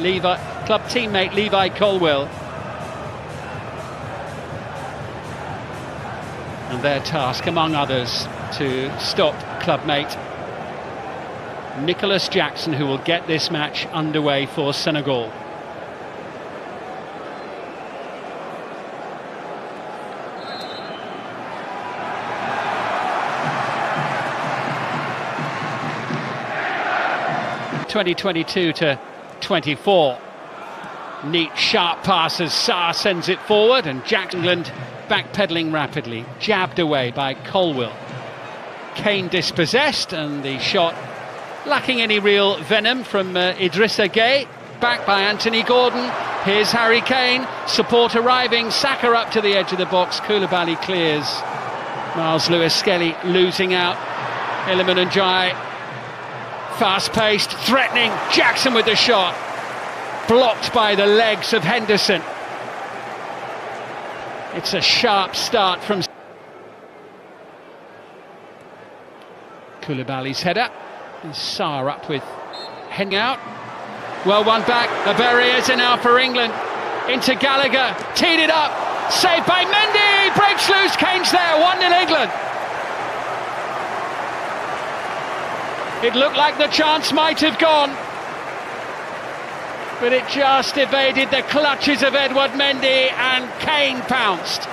club teammate Levi Colwill. And their task, among others, to stop clubmate Nicholas Jackson, who will get this match underway for Senegal. (2022-24). Neat, sharp pass as Sarr sends it forward, and England backpedaling rapidly, jabbed away by Colwill. Kane dispossessed, and the shot lacking any real venom from Idrissa Gueye. Back by Anthony Gordon. Here's Harry Kane. Support arriving. Saka up to the edge of the box. Koulibaly clears. Miles Lewis-Skelly losing out. Iliman Ndiaye. Fast-paced, threatening. Jackson with the shot. Blocked by the legs of Henderson. It's a sharp start from Koulibaly's header. Sarr up with heading out. Well, one back. The barriers are now for England. Into Gallagher. Teed it up. Saved by Mendy. Breaks loose. Kane's there. 1-0 England. It looked like the chance might have gone, but it just evaded the clutches of Edouard Mendy, and Kane pounced.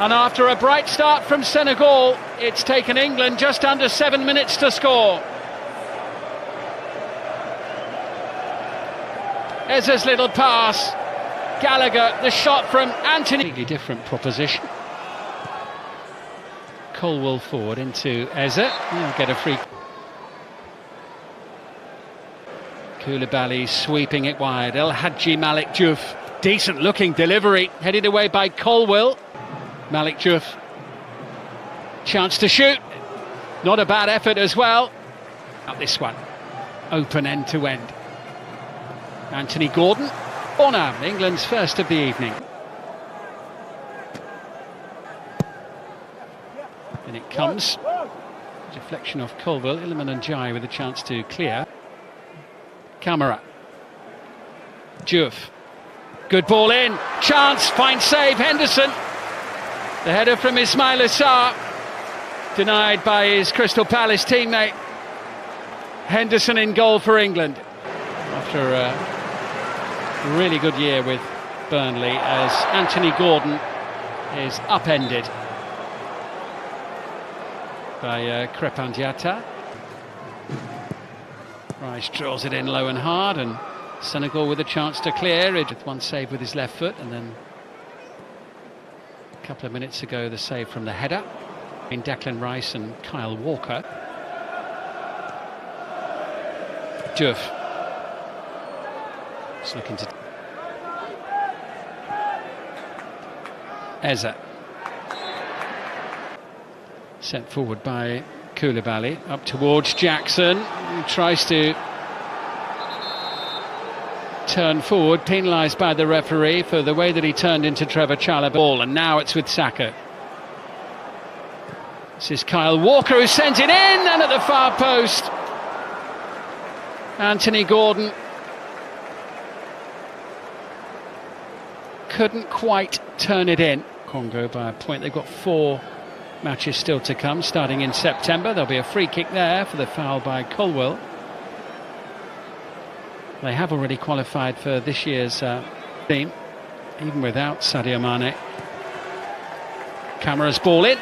And after a bright start from Senegal, it's taken England just under 7 minutes to score. Eze's little pass. Gallagher, the shot from Anthony. Completely different proposition. Colwill forward into Eze. He'll get a free. Koulibaly sweeping it wide. El Hadji Malik Diouf. Decent looking delivery. Headed away by Colwill. Malik Diouf. Chance to shoot. Not a bad effort as well. Not this one. Open end to end. Anthony Gordon. Oh now, England's first of the evening. And it comes. Deflection off Colwill. Iliman Ndiaye with a chance to clear. Camara. Diouf. Good ball in. Chance. Fine save. Henderson. The header from Ismaila Sarr. Denied by his Crystal Palace teammate. Henderson in goal for England. After a really good year with Burnley, as Anthony Gordon is upended by Crépin Diatta. Rice draws it in low and hard, and Senegal with a chance to clear it with one save with his left foot, and then a couple of minutes ago the save from the header in Declan Rice and Kyle Walker. Diouf is looking to Eze. Sent forward by Koulibaly, up towards Jackson, who tries to turn forward, penalised by the referee for the way that he turned into Trevor Chalobah ball, and now it's with Saka. This is Kyle Walker who sends it in, and at the far post, Anthony Gordon couldn't quite turn it in. Congo by a point. They've got 4 matches still to come, starting in September. There'll be a free kick there for the foul by Colwill. They have already qualified for this year's team, even without Sadio Mane. Camara's ball in.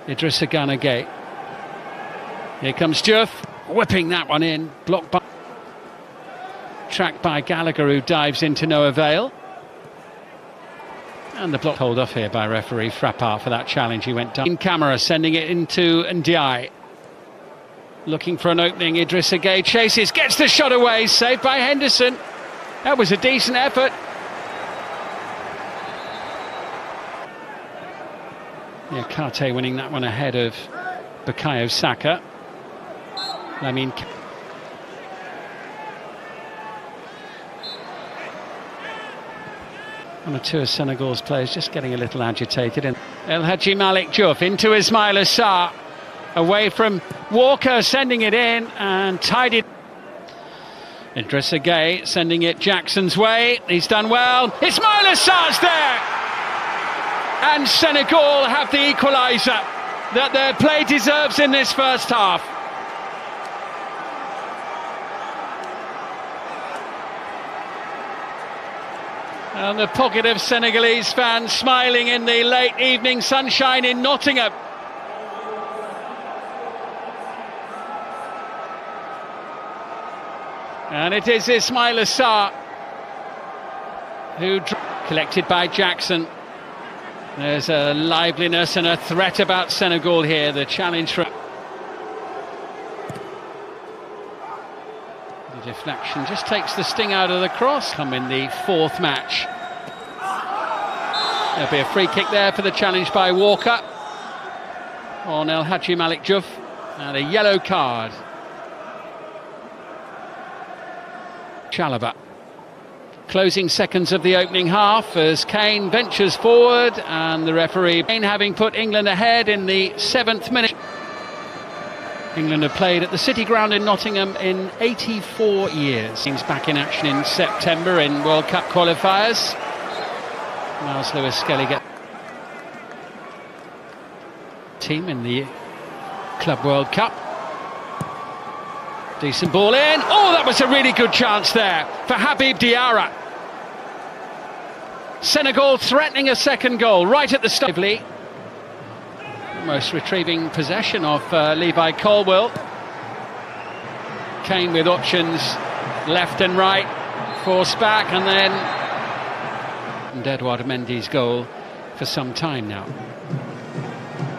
Idrissa Gueye. Here comes Diouf, whipping that one in, blocked by... tracked by Gallagher, who dives into no avail. And the block hold off here by referee Frappart for that challenge. He went down. Camara sending it into Ndiaye. Looking for an opening. Idrissa Gueye chases, gets the shot away, saved by Henderson. That was a decent effort. Yeah, Karte winning that one ahead of Bukayo Saka. I mean, one or two of Senegal's players just getting a little agitated. And El Hadji Malik Diouf into Ismaila Sarr. away from Walker, sending it in and tied it. Idrissa Gueye sending it Jackson's way. He's done well. Ismail Assar's there! And Senegal have the equaliser that their play deserves in this first half. And the pocket of Senegalese fans smiling in the late evening sunshine in Nottingham. And it is Ismail Assar who collected by Jackson. There's a liveliness and a threat about Senegal here. The challenge for the deflection just takes the sting out of the cross. Come in the fourth match. There'll be a free kick there for the challenge by Walker on El Hadji Malik Diouf, and a yellow card. Chalobah. Closing seconds of the opening half as Kane ventures forward, and the referee, Kane having put England ahead in the 7th minute. England have played at the City Ground in Nottingham in 84 years. Teams back in action in September in World Cup qualifiers. Miles Lewis-Skelly get team in the Club World Cup. Decent ball in. Oh, that was a really good chance there for Habib Diarra. Senegal threatening a second goal right at the start. Almost retrieving possession of Levi Colwill. Kane with options left and right, forced back, and then Edouard Mendy's goal for some time now.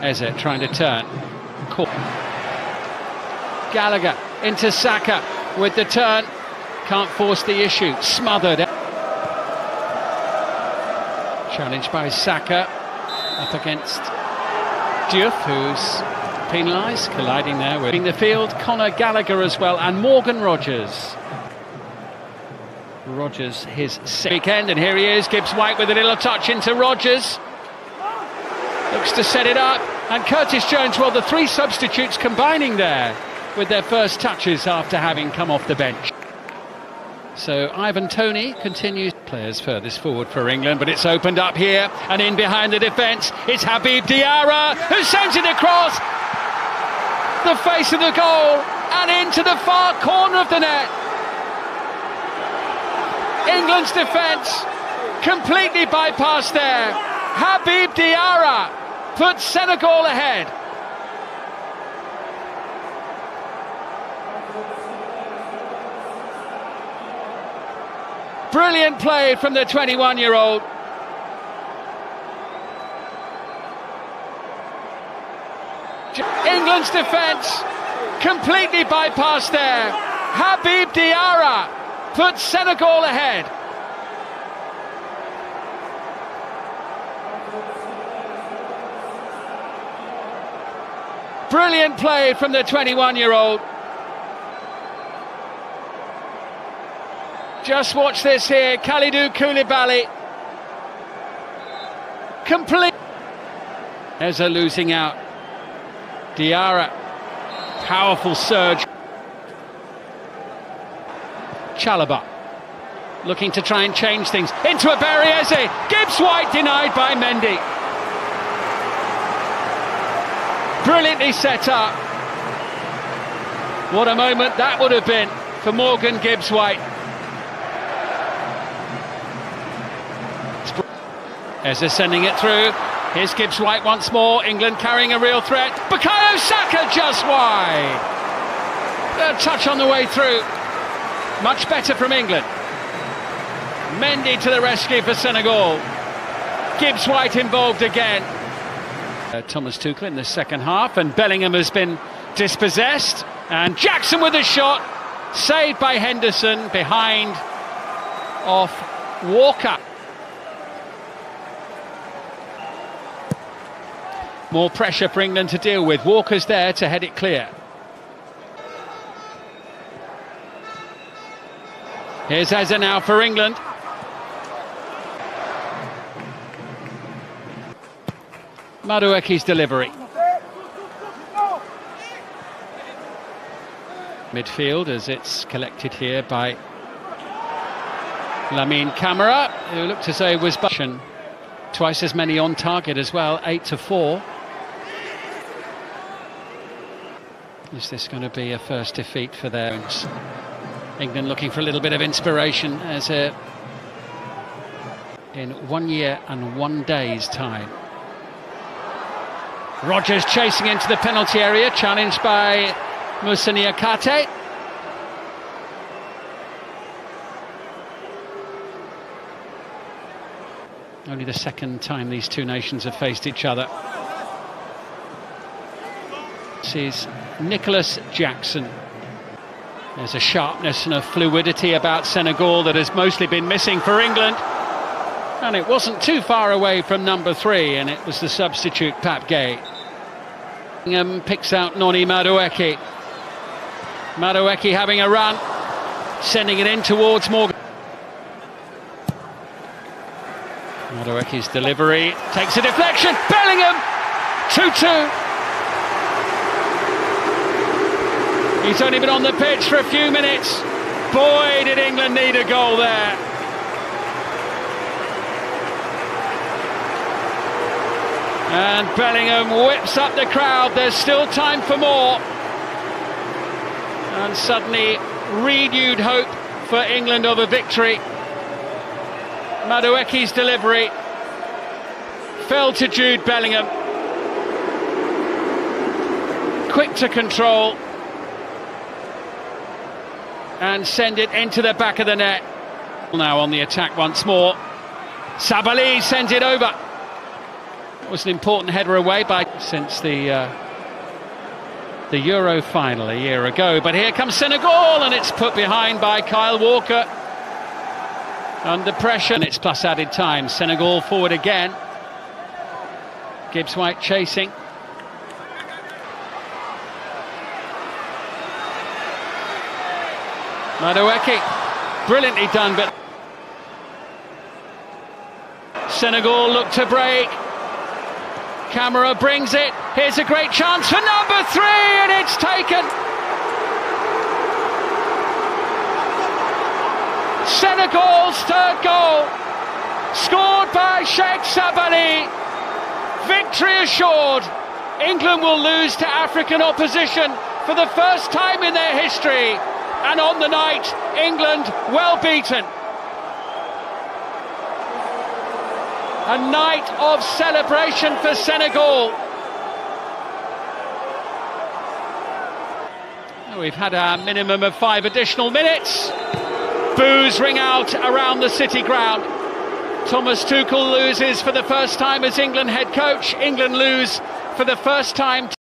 Eze trying to turn. Gallagher into Saka with the turn, can't force the issue, smothered. Challenged by Saka, up against Diouf, who's penalised, colliding there with the field. Conor Gallagher as well, and Morgan Rogers. Rogers his weekend, and here he is, Gibbs White with a little touch into Rogers. Looks to set it up, and Curtis Jones, well, the three substitutes combining there with their first touches after having come off the bench. So Ivan Toney continues. Players furthest forward for England, but it's opened up here, and in behind the defence it's Habib Diarra, who sends it across the face of the goal and into the far corner of the net. England's defence completely bypassed there. Habib Diarra puts Senegal ahead. Brilliant play from the 21-year-old. England's defence completely bypassed there. Habib Diarra puts Senegal ahead. Brilliant play from the 21-year-old. Just watch this here, Kalidou Koulibaly. Complete. Eze losing out. Diarra. Powerful surge. Chalobah. Looking to try and change things. Into a Barry Eze. Gibbs White denied by Mendy. Brilliantly set up. What a moment that would have been for Morgan Gibbs White. Eze sending it through. Here's Gibbs White once more. England carrying a real threat. Bukayo Saka just wide. A touch on the way through. Much better from England. Mendy to the rescue for Senegal. Gibbs White involved again. Thomas Tuchel in the second half, and Bellingham has been dispossessed. And Jackson with a shot. Saved by Henderson behind off Walker. More pressure for England to deal with. Walker's there to head it clear. Here's Eze now for England. Madueke's delivery. midfield as it's collected here by Lamine Camara, who looked as though he was twice as many on target as well, 8-4. Is this going to be a first defeat for their England looking for a little bit of inspiration as in 1 year and 1 day's time. Rodgers chasing into the penalty area, challenged by Moussa Niakhaté. Only the second time these two nations have faced each other. This is Nicholas Jackson. There's a sharpness and a fluidity about Senegal that has mostly been missing for England. And it wasn't too far away from number 3, and it was the substitute Pape Gueye. Picks out Noni Madueke. Madueke having a run, sending it in towards Morgan. Madueke's delivery takes a deflection. Bellingham, 2-2. He's only been on the pitch for a few minutes. Boy, did England need a goal there. And Bellingham whips up the crowd. There's still time for more. And suddenly renewed hope for England of a victory. Madueke's delivery fell to Jude Bellingham. Quick to control and send it into the back of the net. Now on the attack once more. Sabali sends it over. It was an important header away since the Euro final a year ago. But here comes Senegal, and it's put behind by Kyle Walker. Under pressure, and it's plus added time. Senegal forward again. Gibbs White chasing. Madueke, brilliantly done, but Senegal look to break. Camara brings it. Here's a great chance for number 3, and it's taken. Senegal's third goal, scored by Sheikh Sabali. Victory assured. England will lose to African opposition for the first time in their history. And on the night, England well beaten. A night of celebration for Senegal. We've had a minimum of 5 additional minutes. Boos ring out around the City ground. Thomas Tuchel loses for the first time as England head coach. England lose for the first time.